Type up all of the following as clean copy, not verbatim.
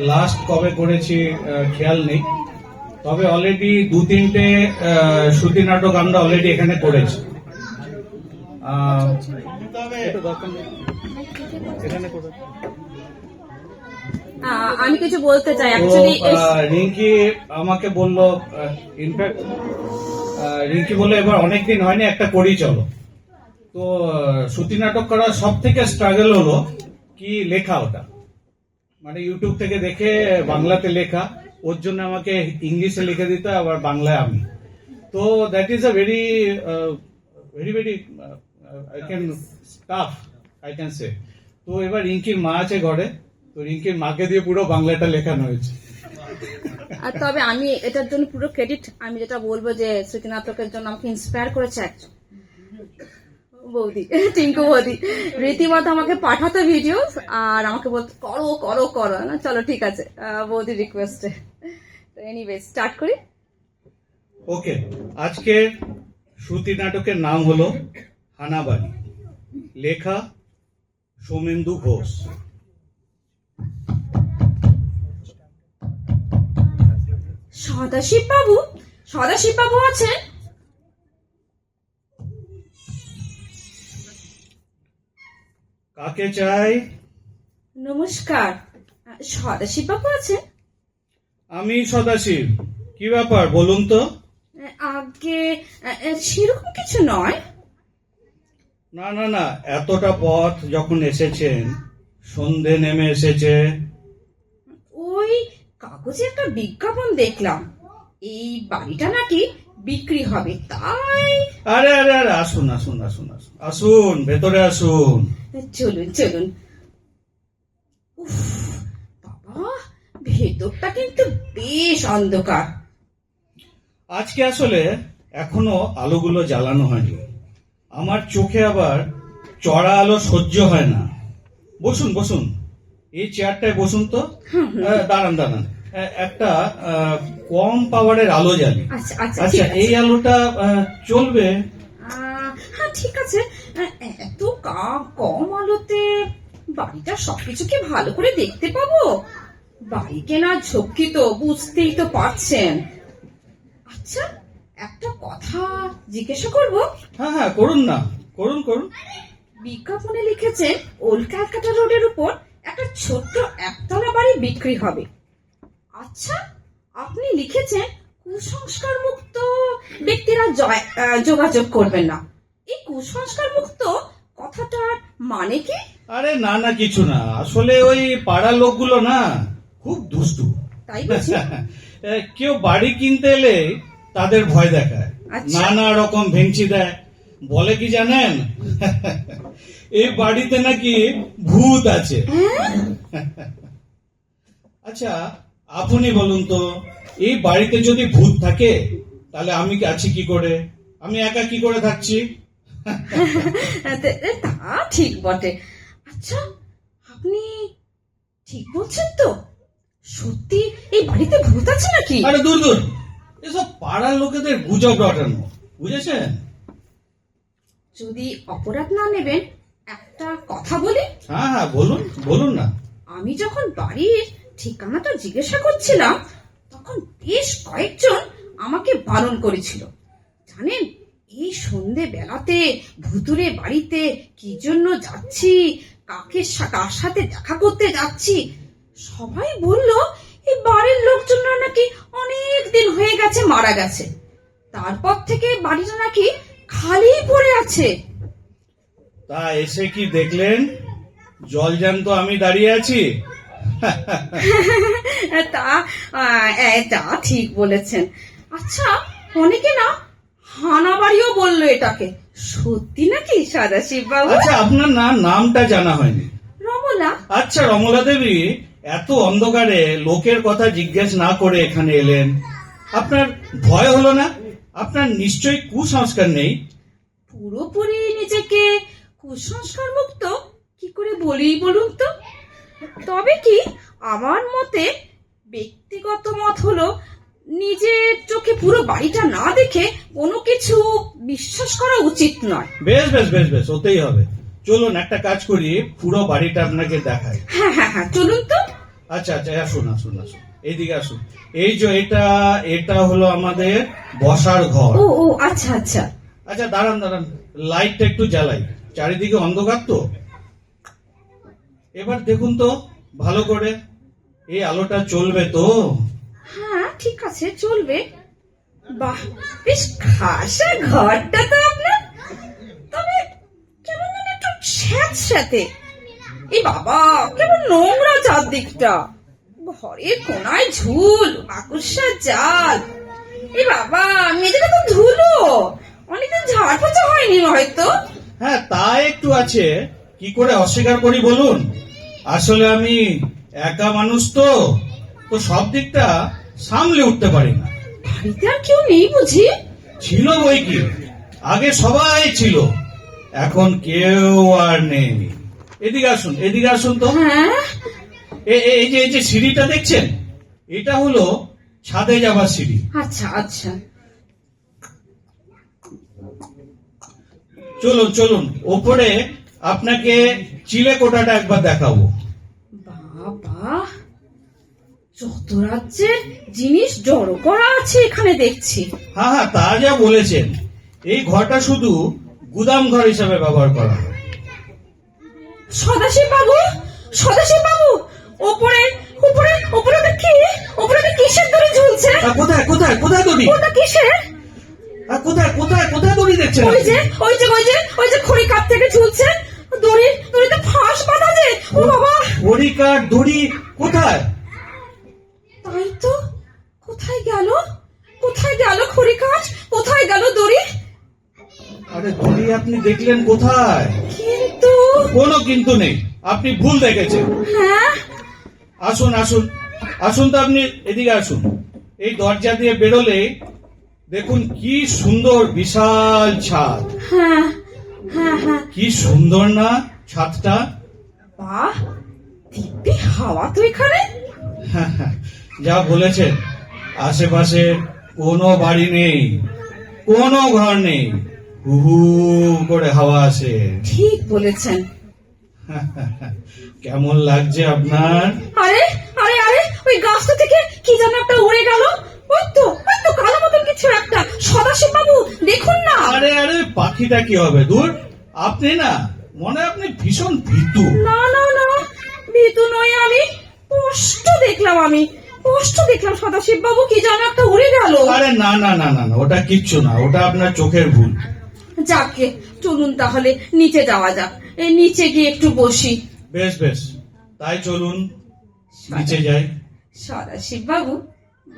Last কবে করেছি খেয়াল নেই, তবে অলরেডি 2-3টে শ্রুতি নাটক আমরা অলরেডি এখানে করেছি। আমি কিছু বলতে চাই অ্যাকচুয়ালি। রিঙ্কি আমাকে বললো, ইনফ্যাক্ট রিঙ্কি বললো এবার অনেকদিন হয়নি, একটা করি চলো। তো শ্রুতি নাটক করার সব থেকে স্ট্রাগল হলো কি লেখা, ওটা মানে ইউটিউব থেকে দেখে বাংলাতে লেখা, ওর জন্য আমাকে ইংলিশে লিখে দিতে, আবার বাংলায় আমি। তো that is a very very very I can tough, I can say. তো এবার রিঙ্কির মা আছে ঘরে, তো রিঙ্কির মাকে দিয়ে পুরো বাংলাটা লেখানো হয়েছে। আর তবে আমি এটার জন্য পুরো ক্রেডিট আমি যেটা বলবো যে শ্রুতি নাটকের জন্য আমাকে ইন্সপায়ার করেছে একজন বৌদি, টিঙ্কু বৌদি। রীতিমতো আমাকে পাঠাতো ভিডিও আর আমাকে বলতো করো করো করো, না চলো ঠিক আছে বৌদির রিকোয়েস্টে। তো এনিওয়ে স্টার্ট করি। ওকে, আজকে শ্রুতি নাটকের নাম হলো হানাবাড়ি, লেখা সোমেন্দু ঘোষ। সদাশিব বাবু আছেন? কাকে চাই? নমস্কার, সদাশিব বাবু আছেন? আমি সদাশিব। কি ব্যাপার বলুন তো? আগে সেরকম কিছু নয়। না না না, এতটা পথ যখন এসেছেন, সন্ধে নেমে এসেছে। ওই কাগজে একটা বিজ্ঞাপন দেখলাম, এই বাড়িটা নাকি বিক্রি হবে, তাই। আরে আরে আরে, আসুন আসুন আসুন আসুন আসুন, ভেতরে আসুন। চলুন চলুন। উফ বাবা, ভেতরটা কিন্তু বেশ অন্ধকার। আজকে আসলে এখনো আলোগুলো জ্বালানো হয়নি, আমার চোখে আবার চড়া আলো সহ্য হয় না। বসুন বসুন, এই চেয়ারটায় বসুন তো। দাঁড়ান দাঁড়ান, একটা কম পাওয়ারের আলো জ্বালি। আচ্ছা আচ্ছা আচ্ছা, এই আলোটা চলবে? হ্যাঁ ঠিক আছে। এত কম আলোতে বাড়িটা সবকিছু কি ভালো করে দেখতে পাবো? বাড়ি কেনার ঝক্কি তো বুঝতেই তো পারছেন। আচ্ছা, একটা কথা জিজ্ঞাসা করবো? হ্যাঁ হ্যাঁ, করুন না, করুন করুন। বিজ্ঞাপনে লিখেছেন ওল্ড ক্যালকাটা রোডের উপর একটা ছোট্ট একতলা বাড়ি বিক্রি হবে। আচ্ছা, আপনি লিখেছেন কুসংস্কার মুক্ত ব্যক্তিরা যোগাযোগ করবেন না। এই কুসংস্কার মুক্ত কথাটার মানে কি? আরে না না, কিছু না, আসলে ওই পাড়ার লোকগুলো না খুব দুষ্টু। তাই বুঝি? কেউ বাড়ি কিনতে এলে তাদের ভয় দেখায়, আচ্ছা। নানা রকম ভেঙচি দেয়, বলে কি জানেন, এই বাড়িতে নাকি ভূত আছে। আচ্ছা, আপনি বলুন তো, এই বাড়িতে যদি ভূত থাকে তাহলে আমি আছি কি করে? আমি একা কি করে থাকছি? তা ঠিক বটে। আচ্ছা, আপনি ঠিক বলছেন তো? সত্যি এই বাড়িতে ভূত আছে নাকি? আরে দূর দূর, এসব পাড়ার লোকেদের গুজব রটানো, বুঝেছেন? যদি অপরাধ না নেবেন একটা কথা বলি। হ্যাঁ হ্যাঁ, বলুন বলুন না। আমি যখন বাড়ির ঠিকানাটা জিজ্ঞাসা করছিলাম তখন বেশ কয়েকজন আমাকে বারণ করেছিল। জানেন, এই সন্ধে বেলাতে ভুতুরে বাড়িতে কি জন্য যাচ্ছি, কার সাথে দেখা করতে যাচ্ছি, সবাই বলল এই বাড়ির লোকজনরা নাকি অনেক দিন হয়ে গেছে মারা গেছে, তারপর থেকে বাড়িটা নাকি খালি পড়ে আছে। তা এসে কি দেখলেন? জল জ্যান্ত আমি দাঁড়িয়ে আছি। তা ঠিক বলেছেন। আচ্ছা, অনেকে না হানাবাড়িও বললো এটাকে, সত্যি নাকি সদাশিব বাবু? আচ্ছা, আপনার নামটা জানা হয়নি। রমলা। আচ্ছা, রমলা দেবী, এত অন্ধকারে লোকের কথা জিজ্ঞেস না করে এখানে এলেন, আপনার ভয় হলো না? আপনার নিশ্চয়ই কুসংস্কার নেই। পুরোপুরি নিজেকে কুসংস্কার মুক্ত কি করে বলি বলুন তো? তবে কি, আমার মতে ব্যক্তিগত মত হলো নিজের চোখে পুরো বাড়িটা না দেখে কোনো কিছু বিশ্বাস করা উচিত নয়। বেশ বেশ বেশ বেশ, হতেই হবে। চলুন একটা কাজ করি, পুরো বাড়িটা আপনাকে দেখাই। হ্যাঁ হ্যাঁ হ্যাঁ, চলুন তো। আচ্ছা আচ্ছা, আসুন আসুন আসুন, এইদিকে আসুন। এই যে এটা এটা হলো আমাদের বসার ঘর। ও ও আচ্ছা আচ্ছা। আচ্ছা দাঁড়ান দাঁড়ান, লাইটটা একটু জ্বালাই, চারিদিকে অন্ধকার তো। এবার দেখুন তো ভালো করে, এই আলোটা চলবে তো? হ্যাঁ ঠিক আছে, চলবে। বাহ, বেশ খাসা ঘরটা তো আপনার, তবে কেমন যেন একটু স্যাঁতস্যাঁতে। এই বাবা, কেমন নোংরা চারদিকটা, ঘরের কোনায় ঝুল, মাকড়সার জাল। এই বাবা, মেঝেটা তো ধুলো, অনেকদিন ঝাড় পোছা হয়নি হয়তো। হ্যাঁ তা একটু আছে, কি করে অস্বীকার করি বলুন। আসলে আমি একা মানুষ তো, তো সব দিকটা সামলে উঠতে পারি না। বাড়িতে আর কেউ নেই বুঝি? ছিল বই কি, আগে সবাই ছিল, এখন কেউ আর নেই। এদিকে আসুন, এদিকে আসুন তো। হ্যাঁ এই যে সিঁড়িটা দেখছেন, এটা হলো ছাদে যাবার সিঁড়ি। আচ্ছা আচ্ছা। চলুন চলুন, ওপরে আপনাকে চিলে কোটাটা একবার দেখাবো। বাবা, যত রাজ্যের জিনিস জড়ো করা আছে এখানে দেখছি। হ্যাঁ হ্যাঁ, তা যা বলেছেন, এই ঘরটা শুধু গুদাম ঘর হিসাবে ব্যবহার করা হয়। সদাশিব বাবু, সদাশিব বাবু, ওপরে উপরে উপরে ওটা কি? ওপরে ওটা কিসের দড়ি ঝুলছে? কোথায় কোথায় কোথায় দড়ি? ওটা কিসের? কোথায় কোথায় কোথায় দড়ি দেখছেন? ওই যে ওই যে ওই যে ওই যে খড়ি কাঠ থেকে ঝুলছে দড়ি, দড়িতে ফাঁস বাঁধা যে। ও বাবা, দড়ি কাঠ দড়ি কোথায়? তাই তো, কোথায় গেল? কোথায় গেল খড়ি কাঠ? কোথায় গেল দড়ি? আরে দড়ি আপনি দেখলেন কোথায়? কিন্তু কোনো কিন্তু নেই, আপনি ভুল দেখেছেন। হ্যাঁ আসুন আসুন আসুন তো, আপনি এদিকে আসুন। এই দরজা দিয়ে বেরোলে দেখুন কি সুন্দর বিশাল ছাদ। হ্যাঁ হ্যাঁ হ্যাঁ। কি সুন্দর না ছাদটা? বাহ, দিব্যি হাওয়া তো এখানে। যা বলেছেন, আশেপাশে কোনো বাড়ি নেই, কোনো ঘর নেই, হু হু করে হাওয়া আসে। ঠিক বলেছেন। কেমন লাগছে আপনার? আরে আরে আরে, ওই গাছটা থেকে কি যেন একটা উড়ে গেল। ওই তো কালো মতন কিছু একটা। সদাশিব বাবু দেখুন না। আরে আরে, পাখিটা কি হবে, দূর। আপনি না, মনে হয় আপনি ভীষণ ভীতু। না না না, ভীতু নই আমি, স্পষ্ট দেখলাম, আমি স্পষ্ট দেখলাম সদাশিব বাবু কি যেন একটা উড়ে গেল। আরে না না না না না, ওটা কিচ্ছু না, ওটা আপনার চোখের ভুল। যাকে, চলুন তাহলে নিচে যাওয়া যাক, এই নিচে গিয়ে একটু বসি। বেশ বেশ, তাই চলুন নিচে যাই। সদাশিব বাবু,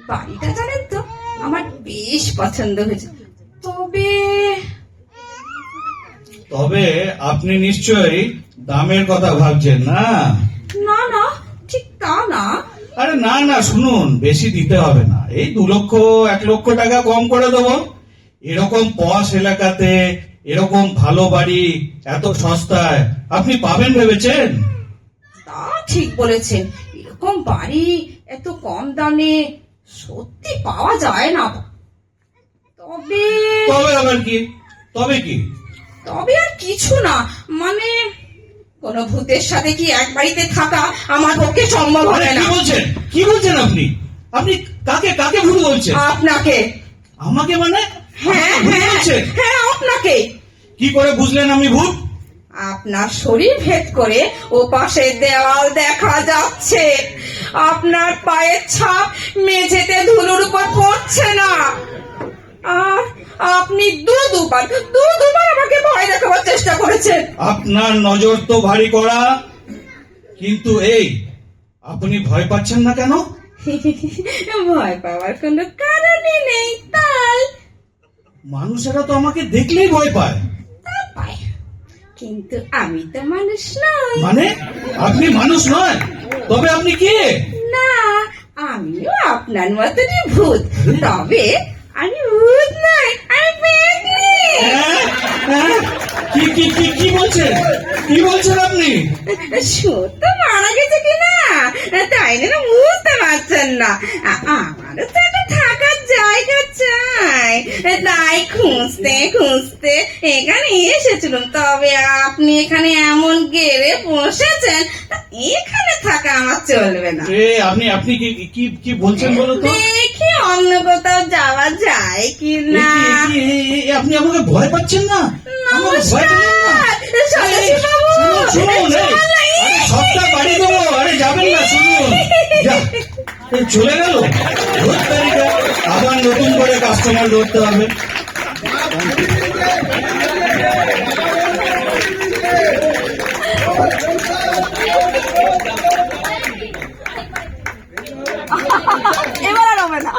বাড়িটা জানেন তো আমার বেশ পছন্দ হয়েছে, তবে তবে আপনি নিশ্চয়ই দামের কথা ভাবছেন না? না না, ঠিক তা না। আরে না না, শুনুন, বেশি দিতে হবে না, এই 2 লক্ষ 1 লক্ষ টাকা কম করে দেবো। এরকম পশ এলাকাতে এরকম ভালো বাড়ি এত সস্তায় আপনি পাবেন ভেবেছেন? তা ঠিক বলেছেন, এরকম বাড়ি এত কম দামে সত্যি পাওয়া যায় না। তবে তবে আবার কি? তবে কি? তবে আর কিছু না, মানে কোন ভূতের সাথে কি এক বাড়িতে থাকা আমার পক্ষে সম্ভব আরে হবে কি না। বলছেন, কি বলছেন আপনি? আপনি কাকে কাকে ভুল বলছেন? আপনাকে। আমাকে মানে? হ্যাঁ ভূত হ্যাঁ বলছেন? হ্যাঁ, আপনাকে। কি করে বুঝলেন আমি ভূত? আপনার শরীর ভেদ করে ও পাশের দেওয়াল দেখা যাচ্ছে, আপনার পায়ের ছাপ মেঝেতে ধুলোর উপর পড়ছে না, আর আপনি দুবার আমাকে ভয় দেখাবার চেষ্টা করেছেন। আপনার নজর তো ভারী করা, কিন্তু এই আপনি ভয় পাচ্ছেন না কেন? ভয় পাওয়ার কোনো কারণই নেই, তাই। মানুষেরা তো আমাকে দেখলেই ভয় পায়। তা পায়, কিন্তু আমি তো মানুষ নই। মানে আপনি মানুষ নয়, তবে আপনি কে? না, আমিও আপনার মতনই ভূত, তবে আমি ভূত নই, আমি পেতনি। হ্যাঁ? হ্যাঁ? কি বলছেন? কি বলছেন আপনি? সত্য মারা গেছে কিনা তাই না বুঝতে পারছেন না, আমারও তো একটা থাকার জায়গা চাই, তাই খুঁজতে খুঁজতে এখানে এসেছিলাম। তবে আপনি এখানে এমন গেড়ে বসেছেন, এখানে থাকা আমার চলবে না। আপনি আপনি কি কি কি বলছেন বলো তো? দেখি অন্য কোথাও যাওয়া যায় কি না। আপনি আমাকে ভয় পাচ্ছেন না? আমাকে ভয় পেলেন না? সন্ন্যাসী বাবু, শুনুন, আরে সবটা বাড়ি দেবো। আরে যাবেন না, শুনুন। যা, এই চলে গেল। আবার নতুন করে কাস্টমার ধরতে হবে। এবার আর হবে না।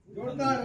जोरदार